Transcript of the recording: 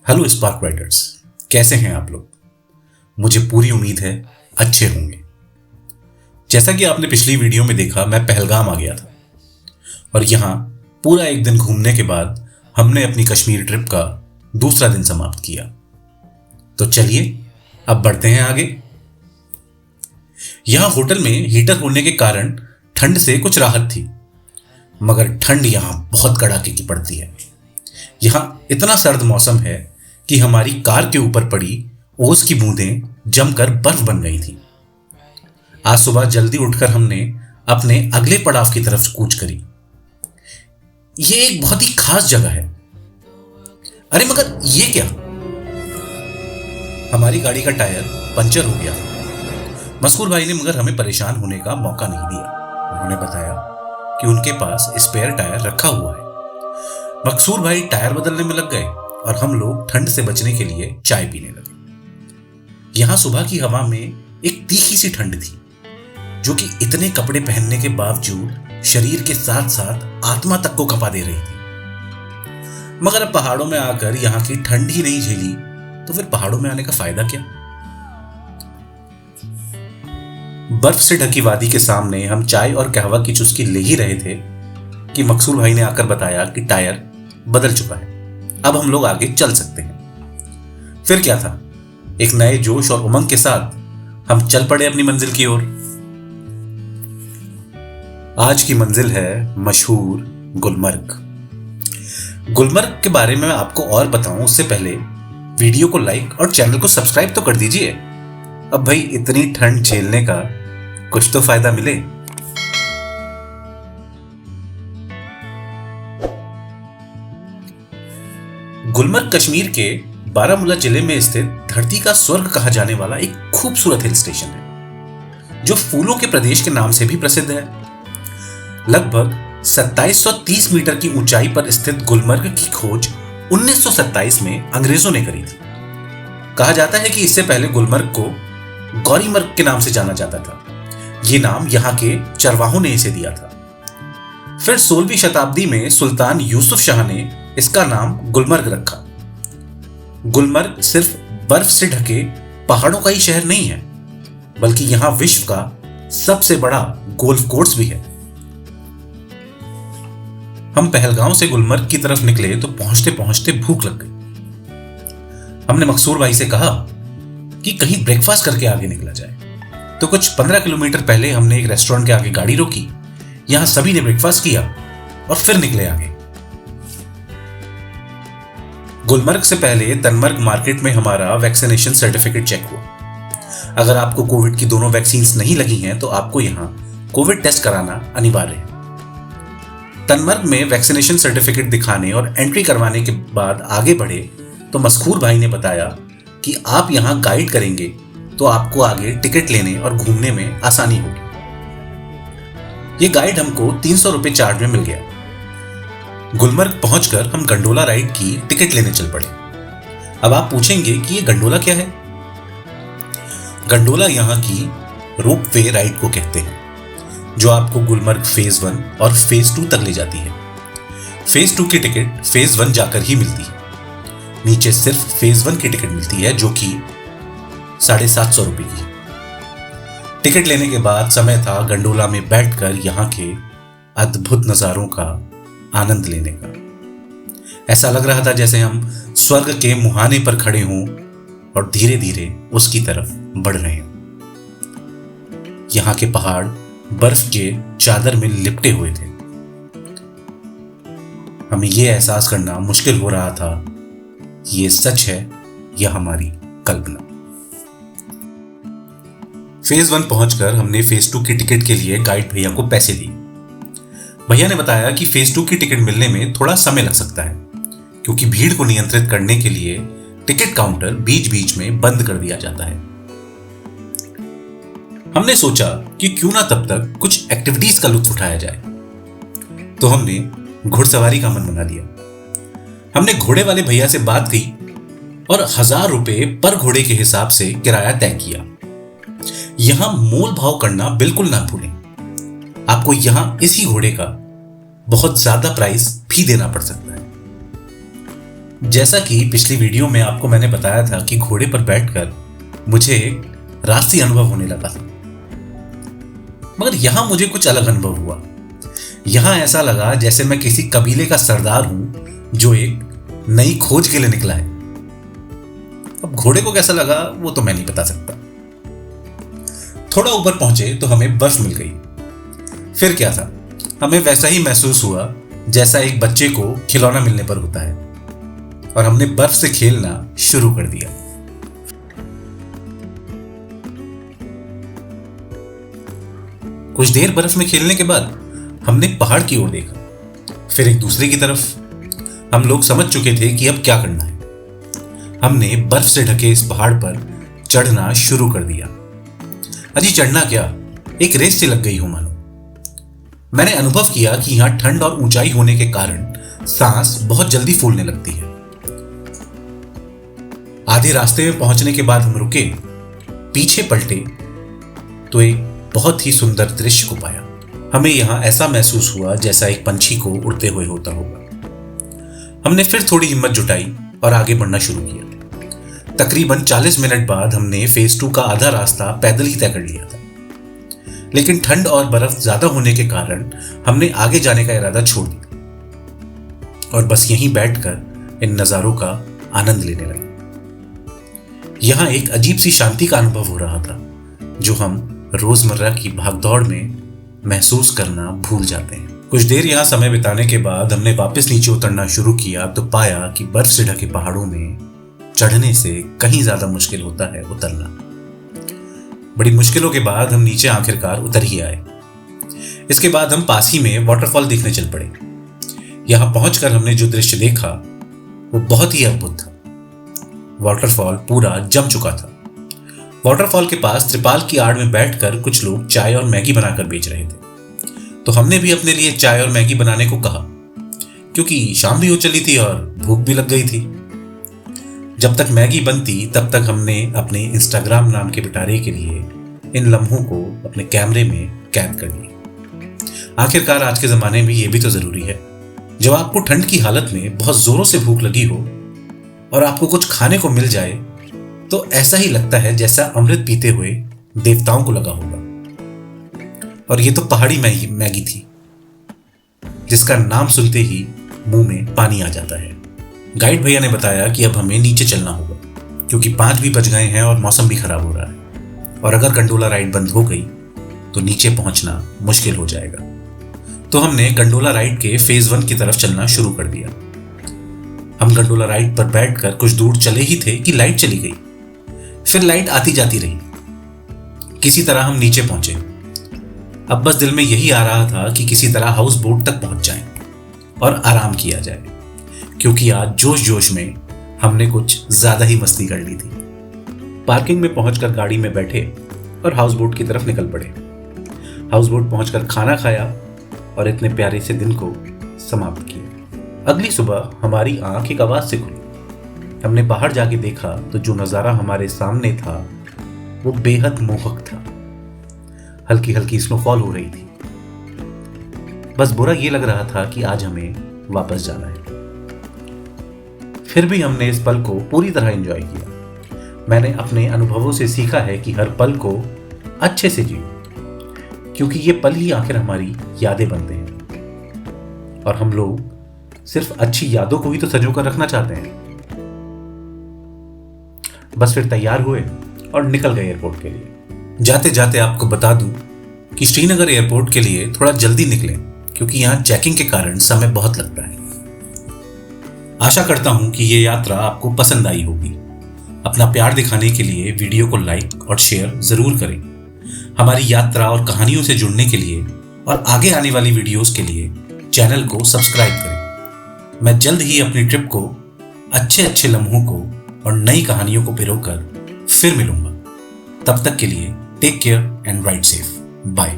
Hello spark Riders, कैसे हैं आप लोग। मुझे पूरी उम्मीद है अच्छे होंगे। जैसा कि आपने पिछली वीडियो में देखा, मैं पहलगाम आ गया था और यहाँ पूरा एक दिन घूमने के बाद हमने अपनी कश्मीर ट्रिप का दूसरा दिन समाप्त किया। तो चलिए अब बढ़ते हैं आगे। यहाँ होटल में हीटर होने के कारण ठंड से कुछ राहत थी, मगर ठंड यहाँ बहुत कड़ाके की पड़ती है। यहाँ इतना सर्द मौसम है कि हमारी कार के ऊपर पड़ी ओस की बूंदें जमकर बर्फ बन गई थी। आज सुबह जल्दी उठकर हमने अपने अगले पड़ाव की तरफ कूच करी। ये एक बहुत ही खास जगह है। अरे मगर ये क्या, हमारी गाड़ी का टायर पंचर हो गया था। मस्कूर भाई ने मगर हमें परेशान होने का मौका नहीं दिया। उन्होंने बताया कि उनके पास स्पेयर टायर रखा हुआ है। मकसूर भाई टायर बदलने में लग गए और हम लोग ठंड से बचने के लिए चाय पीने लगे। यहां सुबह की हवा में एक तीखी सी ठंड थी, जो कि इतने कपड़े पहनने के बावजूद शरीर के साथ साथ आत्मा तक को कपा दे रही थी। मगर अब पहाड़ों में आकर यहाँ की ठंड ही नहीं झेली तो फिर पहाड़ों में आने का फायदा क्या। बर्फ से ढकी वादी के सामने हम चाय और कहवा की चुस्की ले ही रहे थे कि मकसूर भाई ने आकर बताया कि टायर बदल चुका है, अब हम लोग आगे चल सकते हैं। फिर क्या था, एक नए जोश और उमंग के साथ हम चल पड़े अपनी मंजिल की ओर। आज की मंजिल है मशहूर गुलमर्ग। गुलमर्ग के बारे में मैं आपको और बताऊं उससे पहले वीडियो को लाइक और चैनल को सब्सक्राइब तो कर दीजिए। अब भाई इतनी ठंड झेलने का कुछ तो फायदा मिले। गुलमर्ग कश्मीर के बारामूला जिले में स्थित धरती का स्वर्ग कहा जाने वाला एक खूबसूरत हिल स्टेशन है, जो फूलों के प्रदेश के नाम से भी प्रसिद्ध है। लगभग 2730 मीटर की ऊंचाई पर स्थित गुलमर्ग की खोज 1927 में अंग्रेजों ने करी थी। कहा जाता है कि इससे पहले गुलमर्ग को गौरीमर्ग के नाम से जाना जाता था। यह नाम यहाँ के चरवाहों ने इसे दिया था। फिर 16वीं शताब्दी में सुल्तान यूसुफ शाह ने इसका नाम गुलमर्ग रखा। गुलमर्ग सिर्फ बर्फ से ढके पहाड़ों का ही शहर नहीं है, बल्कि यहां विश्व का सबसे बड़ा गोल्फ कोर्स भी है। हम पहलगांव से गुलमर्ग की तरफ निकले तो पहुंचते पहुंचते भूख लग गई। हमने मकसूर भाई से कहा कि कहीं ब्रेकफास्ट करके आगे निकला जाए। तो कुछ 15 किलोमीटर पहले हमने एक रेस्टोरेंट के आगे गाड़ी रोकी। यहां सभी ने ब्रेकफास्ट किया और फिर निकले आगे। गुलमर्ग से पहले तनमर्ग मार्केट में हमारा वैक्सीनेशन सर्टिफिकेट चेक हुआ। अगर आपको कोविड की दोनों वैक्सीन्स नहीं लगी हैं तो आपको यहां कोविड टेस्ट कराना अनिवार्य है। तनमर्ग में वैक्सीनेशन सर्टिफिकेट दिखाने और एंट्री करवाने के बाद आगे बढ़े तो मस्कूर भाई ने बताया कि आप यहां गाइड करेंगे तो आपको आगे टिकट लेने और घूमने में आसानी होगी। ये गाइड हमको 300 रुपये चार्ज में मिल गया। गुलमर्ग पहुंचकर हम गंडोला राइड की टिकट लेने चल पड़े। अब आप पूछेंगे कि ये गंडोला क्या है। गंडोला यहाँ की रोप वे राइड को कहते हैं, जो आपको गुलमर्ग फेज 1 और फेज 2 तक ले जाती है। फेज 2 की टिकट फेज 1 जाकर ही मिलती है। नीचे सिर्फ फेज 1 की टिकट मिलती है, जो कि 750 रुपये की। टिकट लेने के बाद समय था गंडोला में बैठकर यहाँ के अद्भुत नजारों का आनंद लेने का। ऐसा लग रहा था जैसे हम स्वर्ग के मुहाने पर खड़े हों और धीरे धीरे उसकी तरफ बढ़ रहे हैं। यहाँ के पहाड़ बर्फ के चादर में लिपटे हुए थे। हमें यह एहसास करना मुश्किल हो रहा था कि ये सच है या हमारी कल्पना। फेज 1 पहुंचकर हमने फेज 2 की टिकट के लिए गाइड भैया को पैसे दिए। भैया ने बताया कि फेज 2 की टिकट मिलने में थोड़ा समय लग सकता है, क्योंकि भीड़ को नियंत्रित करने के लिए टिकट काउंटर बीच बीच में बंद कर दिया जाता है। हमने सोचा कि क्यों ना तब तक कुछ एक्टिविटीज का लुत्फ उठाया जाए, तो हमने घुड़सवारी का मन बना लिया। हमने घोड़े वाले भैया से बात की और 1000 रुपये पर घोड़े के हिसाब से किराया तय किया। यहां मोल भाव करना बिल्कुल ना भूलें, आपको यहां इसी घोड़े का बहुत ज्यादा प्राइस भी देना पड़ सकता है। जैसा कि पिछली वीडियो में आपको मैंने बताया था कि घोड़े पर बैठकर मुझे एक राष्ट्रीय अनुभव होने लगा था, मगर यहां मुझे कुछ अलग अनुभव हुआ। यहां ऐसा लगा जैसे मैं किसी कबीले का सरदार हूं जो एक नई खोज के लिए निकला है। अब घोड़े को कैसा लगा वो तो मैं नहीं बता सकता। थोड़ा ऊपर पहुंचे तो हमें बर्फ मिल गई। फिर क्या था, हमें वैसा ही महसूस हुआ जैसा एक बच्चे को खिलौना मिलने पर होता है, और हमने बर्फ से खेलना शुरू कर दिया। कुछ देर बर्फ में खेलने के बाद हमने पहाड़ की ओर देखा, फिर एक दूसरे की तरफ। हम लोग समझ चुके थे कि अब क्या करना है। हमने बर्फ से ढके इस पहाड़ पर चढ़ना शुरू कर दिया। अजी चढ़ना क्या, एक रेस से लग गई हो मानो। मैंने अनुभव किया कि यहां ठंड और ऊंचाई होने के कारण सांस बहुत जल्दी फूलने लगती है। आधे रास्ते में पहुंचने के बाद हम रुके, पीछे पलटे तो एक बहुत ही सुंदर दृश्य को पाया। हमें यहां ऐसा महसूस हुआ जैसा एक पंछी को उड़ते हुए होता होगा। हमने फिर थोड़ी हिम्मत जुटाई और आगे बढ़ना शुरू किया। तकरीबन 40 मिनट बाद हमने फेज 2 का आधा रास्ता पैदल ही तय कर लिया था, लेकिन ठंड और बर्फ ज्यादा होने के कारण हमने आगे जाने का इरादा छोड़ दिया और बस यहीं बैठकर इन नजारों का आनंद लेने लगे। यहां एक अजीब सी शांति का अनुभव हो रहा था जो हम रोजमर्रा की भागदौड़ में महसूस करना भूल जाते हैं। कुछ देर यहां समय बिताने के बाद हमने वापस नीचे उतरना शुरू किया तो पाया कि बर्फ से ढके पहाड़ों में चढ़ने से कहीं ज्यादा मुश्किल होता है उतरना। बड़ी मुश्किलों के बाद हम नीचे आखिरकार उतर ही आए। इसके बाद हम पास ही में वाटरफॉल देखने चल पड़े। यहां पहुंचकर हमने जो दृश्य देखा वो बहुत ही अद्भुत था। वाटरफॉल पूरा जम चुका था। वाटरफॉल के पास त्रिपाल की आड़ में बैठकर कुछ लोग चाय और मैगी बनाकर बेच रहे थे, तो हमने भी अपने लिए चाय और मैगी बनाने को कहा, क्योंकि शाम भी हो चली थी और भूख भी लग गई थी। जब तक मैगी बनती तब तक हमने अपने इंस्टाग्राम नाम के पिटारे के लिए इन लम्हों को अपने कैमरे में कैद कर लिया। आखिरकार आज के जमाने में ये भी तो जरूरी है। जब आपको ठंड की हालत में बहुत जोरों से भूख लगी हो और आपको कुछ खाने को मिल जाए तो ऐसा ही लगता है जैसा अमृत पीते हुए देवताओं को लगा होगा। और ये तो पहाड़ी मैगी थी जिसका नाम सुनते ही मुंह में पानी आ जाता है। गाइड भैया ने बताया कि अब हमें नीचे चलना होगा क्योंकि 5 भी बज गए हैं और मौसम भी खराब हो रहा है, और अगर गंडोला राइड बंद हो गई तो नीचे पहुंचना मुश्किल हो जाएगा। तो हमने गंडोला राइड के फेज 1 की तरफ चलना शुरू कर दिया। हम गंडोला राइड पर बैठकर कुछ दूर चले ही थे कि लाइट चली गई। फिर लाइट आती जाती रही। किसी तरह हम नीचे पहुंचे। अब बस दिल में यही आ रहा था कि किसी तरह हाउस बोट तक पहुंच जाएं और आराम किया जाए, क्योंकि आज जोश जोश में हमने कुछ ज्यादा ही मस्ती कर ली थी। पार्किंग में पहुंचकर गाड़ी में बैठे और हाउस बोट की तरफ निकल पड़े। हाउस बोट पहुंचकर खाना खाया और इतने प्यारे से दिन को समाप्त किया। अगली सुबह हमारी आंख एक आवाज से खुली। हमने बाहर जाके देखा तो जो नजारा हमारे सामने था वो बेहद मोहक था। हल्की हल्की स्नोफॉल हो रही थी। बस बुरा ये लग रहा था कि आज हमें वापस जाना है। फिर भी हमने इस पल को पूरी तरह एंजॉय किया। मैंने अपने अनुभवों से सीखा है कि हर पल को अच्छे से जियो, क्योंकि ये पल ही आखिर हमारी यादें बनते हैं, और हम लोग सिर्फ अच्छी यादों को ही तो संजो कर रखना चाहते हैं। बस फिर तैयार हुए और निकल गए एयरपोर्ट के लिए। जाते जाते आपको बता दूं कि श्रीनगर एयरपोर्ट के लिए थोड़ा जल्दी निकलें, क्योंकि यहां चेकिंग के कारण समय बहुत लगता है। आशा करता हूं कि ये यात्रा आपको पसंद आई होगी। अपना प्यार दिखाने के लिए वीडियो को लाइक और शेयर जरूर करें। हमारी यात्रा और कहानियों से जुड़ने के लिए और आगे आने वाली वीडियोस के लिए चैनल को सब्सक्राइब करें। मैं जल्द ही अपनी ट्रिप को अच्छे लम्हों को और नई कहानियों को पिरोकर फिर मिलूंगा। तब तक के लिए take care and ride safe. Bye.